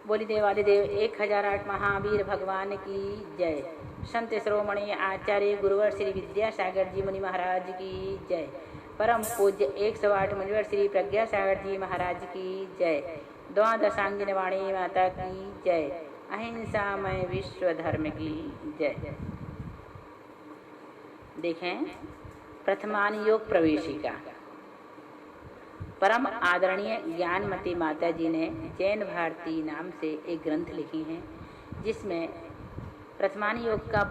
बोली देवादिदेव 1008 महावीर भगवान की जय। संत श्रोमणी आचार्य गुरुवर श्री विद्यासागर जी मुनि महाराज की जय। परम पूज्य 108 मुनिवर श्री प्रज्ञासागर जी महाराज की जय। द्वादशांगिनी वाणी माता की जय। अहिंसामय विश्व धर्म की जय। देखें, प्रथमान योग प्रवेशिका। परम आदरणीय ज्ञानमती माता जी ने जैन भारती नाम से एक ग्रंथ लिखी है, जिसमें प्रथमान योग का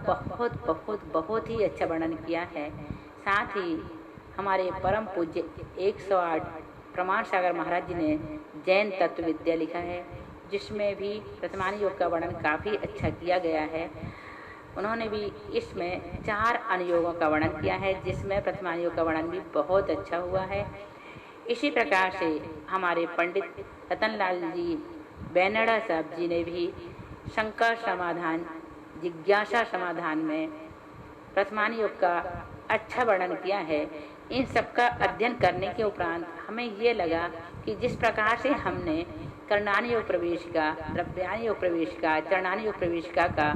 बहुत ही अच्छा वर्णन किया है। साथ ही हमारे परम पूज्य 108 प्रमाण सागर महाराज जी ने जैन तत्व विद्या लिखा है, जिसमें भी प्रथमान योग का वर्णन काफ़ी अच्छा किया गया है। उन्होंने भी इसमें 4 अनुयोगों का वर्णन किया है, जिसमें प्रथमान योग का वर्णन भी बहुत अच्छा हुआ है। इसी प्रकार से हमारे पंडित रतनलाल जी बैनड़ा साहब जी ने भी शंका समाधान, जिज्ञासा समाधान में प्रथमान योग का अच्छा वर्णन किया है। इन सबका अध्ययन करने के उपरांत हमें ये लगा कि जिस प्रकार से हमने करणान योग प्रवेशिका, द्रव्यान योग प्रवेशिका, चरणान योग प्रवेशिका का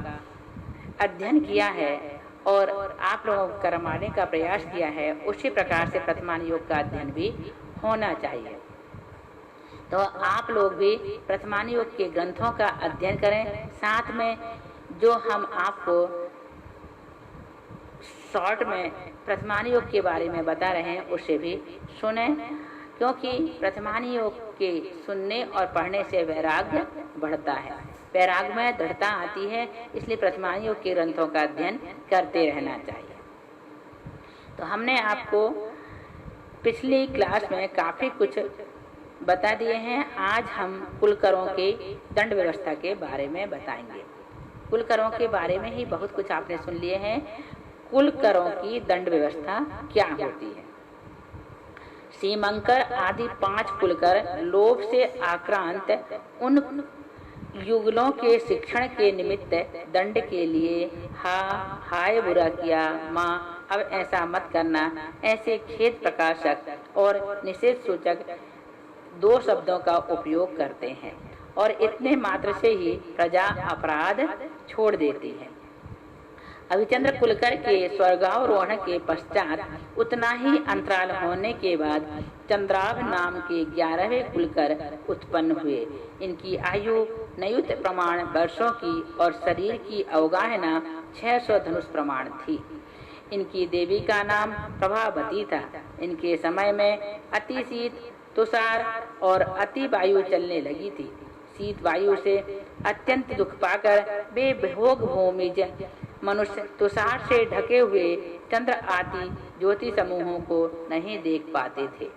अध्ययन किया है और आप लोगों को करवाने का प्रयास किया है, उसी प्रकार से प्रथमान योग का अध्ययन भी होना चाहिए। तो आप लोग भी प्रथमान योग के ग्रंथों का अध्ययन करें। साथ में जो हम आपको शॉर्ट में प्रथमान योग के बारे में बता रहे हैं, उसे भी सुने, क्योंकि प्रथमान योग के सुनने और पढ़ने से वैराग्य बढ़ता है, वैराग्य में दृढ़ता आती है। इसलिए प्रथमान योग के ग्रंथों का अध्ययन करते रहना चाहिए। तो हमने आपको पिछली क्लास में काफ़ी कुछ बता दिए हैं। आज हम कुलकरों के दंड व्यवस्था के बारे में बताएंगे। कुलकरों के बारे में ही बहुत कुछ आपने सुन लिए हैं। कुलकरों की दंड व्यवस्था क्या होती है? सीमंकर आदि 5 कुलकर लोभ से आक्रांत उन युगलों के शिक्षण के निमित्त दंड के लिए हाय बुरा किया, माँ अब ऐसा मत करना, ऐसे खेद प्रकाशक और निषेध सूचक 2 शब्दों का उपयोग करते हैं और इतने मात्र से ही प्रजा अपराध छोड़ देती है। अभिचंद्र कुलकर के स्वर्गारोहण के पश्चात उतना ही अंतराल होने के बाद चंद्राभ नाम के 11वें कुलकर उत्पन्न हुए। इनकी आयु नयुत प्रमाण वर्षों की और शरीर की अवगाहना 600 धनुष प्रमाण थी। इनकी देवी का नाम प्रभावती था। इनके समय में अति शीत, तुषार और अति वायु चलने लगी थी। शीत वायु से अत्यंत दुख पाकर वे भोग भूमिज मनुष्य तुषार से ढके हुए चंद्र आदि ज्योति समूहों को नहीं देख पाते थे।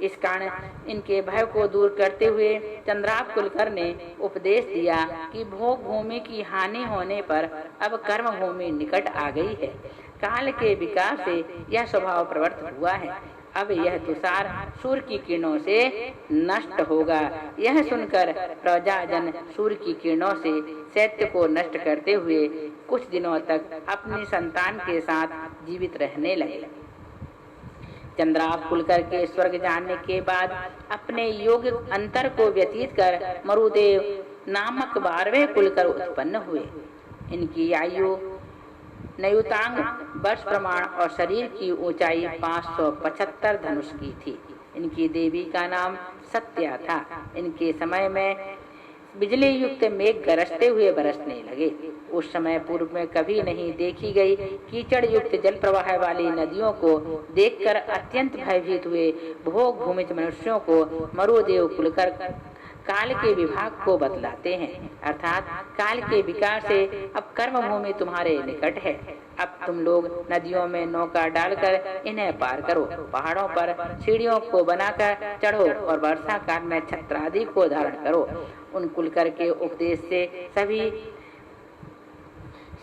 इस कारण इनके भय को दूर करते हुए चंद्राभ कुलकर ने उपदेश दिया कि भोग भूमि की हानि होने पर अब कर्म भूमि निकट आ गई है। काल के विकास से यह स्वभाव प्रवृत्त हुआ है। अब यह तुषार सूर्य की किरणों से नष्ट होगा। यह सुनकर प्रजाजन सूर्य की किरणों से दैत्य को नष्ट करते हुए कुछ दिनों तक अपनी संतान के साथ जीवित रहने लगे। चंद्राभ कुलकर के स्वर्ग जाने के बाद अपने योग अंतर को व्यतीत कर मरुदेव नामक 12वें कुलकर उत्पन्न हुए। इनकी आयु नयुतांग वर्ष प्रमाण और शरीर की ऊंचाई 575 धनुष की थी। इनकी देवी का नाम सत्या था। इनके समय में बिजली युक्त मेघ गरजते हुए बरसने लगे। उस समय पूर्व में कभी नहीं देखी गई कीचड़ युक्त जल प्रवाह वाली नदियों को देखकर अत्यंत भयभीत हुए भोग भूमिज मनुष्यों को मरुदेव कुलकर काल के विभाग को बतलाते हैं, अर्थात काल के विकार से अब कर्म भूमि तुम्हारे निकट है। अब तुम लोग नदियों में नौका डालकर इन्हें पार करो, पहाड़ों पर सीढ़ियों को बनाकर चढ़ो और वर्षा काल में छत्र आदि को धारण करो। उन कुलकर के उपदेश से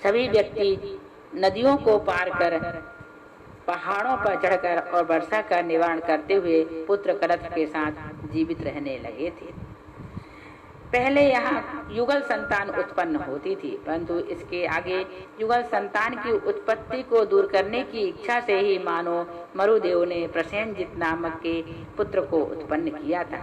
सभी व्यक्ति नदियों को पार कर पहाड़ों पर चढ़कर और वर्षा का निवारण करते हुए पुत्र कलश के साथ जीवित रहने लगे थे। पहले यहाँ युगल संतान उत्पन्न होती थी, परंतु इसके आगे युगल संतान की उत्पत्ति को दूर करने की इच्छा से ही मानो मरुदेव ने प्रसेनजित नामक के पुत्र को उत्पन्न किया था।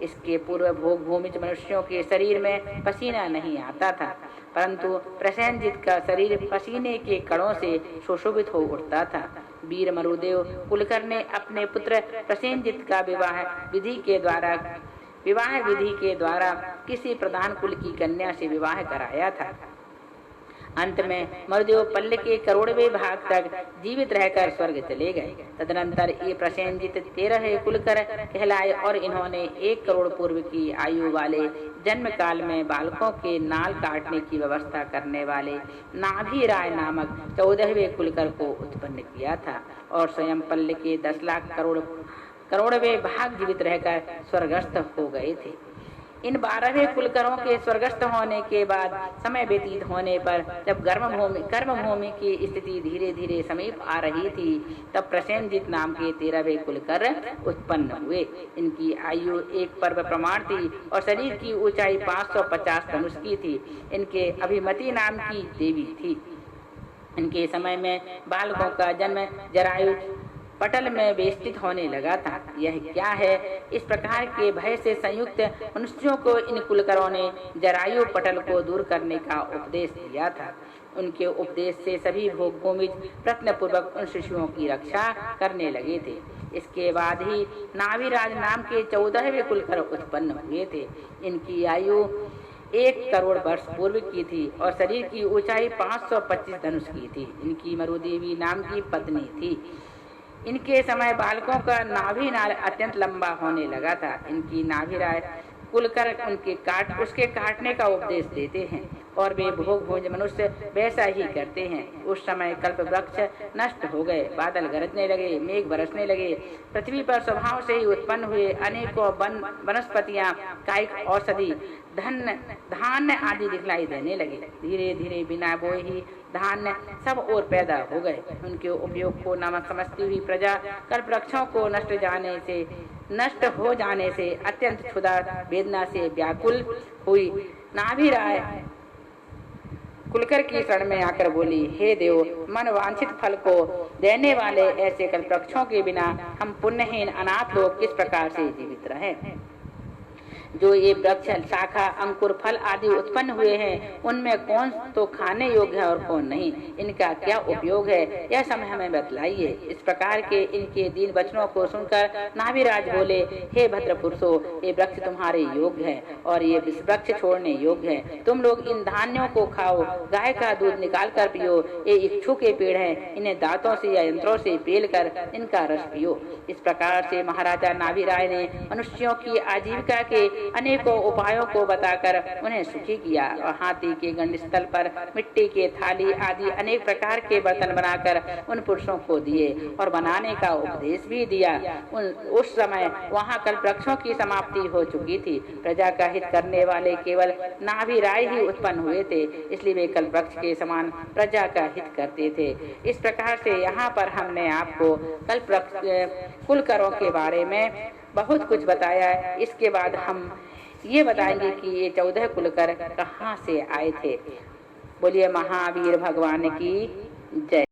इसके पूर्व भोग भूमिज मनुष्यों के शरीर में पसीना नहीं आता था, परंतु प्रसेनजित का शरीर पसीने के कणों से सुशोभित हो उठता था। वीर मरुदेव कुलकर ने अपने पुत्र प्रसेनजित का विवाह विधि के द्वारा किसी प्रधान कुल की कन्या से विवाह कराया था। अंत में मरुदेव पल्ले के करोड़वें भाग तक जीवित रहकर स्वर्ग चले गए। तदनंतर ये प्रसेनजित 13 कुलकर कहलाए और इन्होंने 1 करोड़ पूर्व की आयु वाले जन्म काल में बालकों के नाल काटने की व्यवस्था करने वाले नाभि राय नामक 14वें कुलकर को उत्पन्न किया था और स्वयं पल्ले के 10 लाख करोड़वें भाग जीवित रहकर स्वर्गस्थ हो गए थे। इन 12वें कुलकरों के स्वर्गस्थ होने के बाद समय व्यतीत होने पर जब कर्मभूमि की स्थिति धीरे धीरे समीप आ रही थी, तब प्रसेनजित नाम के 13वें कुलकर उत्पन्न हुए। इनकी आयु 1 पर्व प्रमाण थी और शरीर की ऊंचाई 550 धनुष की थी। इनके अभिमति नाम की देवी थी। इनके समय में बालकों का जन्म जरायु पटल में वेष्टित होने लगा था। यह क्या है? इस प्रकार के भय से संयुक्त मनुष्यों को इन कुलकरों ने जरायु पटल को दूर करने का उपदेश दिया था। उनके उपदेश से सभी भोगभूमिज प्रयत्नपूर्वक उन शिशुओं की रक्षा करने लगे थे। इसके बाद ही नाभिराज नाम के 14वें कुलकर उत्पन्न हुए थे। इनकी आयु 1 करोड़ वर्ष पूर्व की थी और शरीर की ऊंचाई 525 धनुष की थी। इनकी मरुदेवी नाम की पत्नी थी। इनके समय बालकों का नाभि नाल अत्यंत लंबा होने लगा था। इनकी नाभिराय कुलकर उसके काटने का उपदेश देते हैं और वे भोग भोज मनुष्य वैसा ही करते हैं। उस समय कल्प वृक्ष नष्ट हो गए, बादल गरजने लगे, मेघ बरसने लगे। पृथ्वी पर स्वभाव से ही उत्पन्न हुए अनेकों वनस्पतियां, कायिक औषधि, धान्य आदि दिखलाई देने लगे। धीरे धीरे बिना बोए ही धान्य सब ओर पैदा हो गए। उनके उपयोग को न समझती हुई प्रजा कल्प वृक्षों को नष्ट हो जाने से अत्यंत क्षुधा वेदना से व्याकुल हुई। नाभिराय कुलकर की शरण में आकर बोली, हे देव, मन वांछित फल को देने वाले ऐसे कल्प वृक्षों के बिना हम पुण्यहीन अनाथ लोग किस प्रकार से जीवित रहें? जो ये वृक्ष, शाखा, अंकुर, फल आदि उत्पन्न हुए हैं, उनमें कौन तो खाने योग्य है और कौन नहीं? इनका क्या उपयोग है, यह समय हमें बतलाइए। इस प्रकार के इनके दीन वचनों को सुनकर नाभिराज बोले, हे भद्र पुरुषों, ये वृक्ष तुम्हारे योग्य है और ये वृक्ष छोड़ने योग्य है। तुम लोग इन धान्यों को खाओ, गाय का दूध निकाल कर पियो। ये इच्छू के पेड़ हैं, इन्हें दांतों से या यंत्रों से पेल कर इनका रस पियो। इस प्रकार से महाराजा नाभिराय ने मनुष्यों की आजीविका के अनेकों उपायों को बताकर उन्हें सुखी किया और हाथी के गंडस्थल पर मिट्टी के थाली आदि अनेक प्रकार के बर्तन बनाकर उन पुरुषों को दिए और बनाने का उपदेश भी दिया। उस समय वहां कल्प वृक्षों की समाप्ति हो चुकी थी। प्रजा का हित करने वाले केवल नाभिराय ही उत्पन्न हुए थे, इसलिए वे कल्प वृक्ष के समान प्रजा का हित करते थे। इस प्रकार से यहाँ पर हमने आपको कल्प वृक्ष कुलकरों के बारे में बहुत कुछ बताया है। इसके बाद हम ये बताएंगे कि ये 14 कुलकर कहाँ से आए थे। बोलिए महावीर भगवान की जय।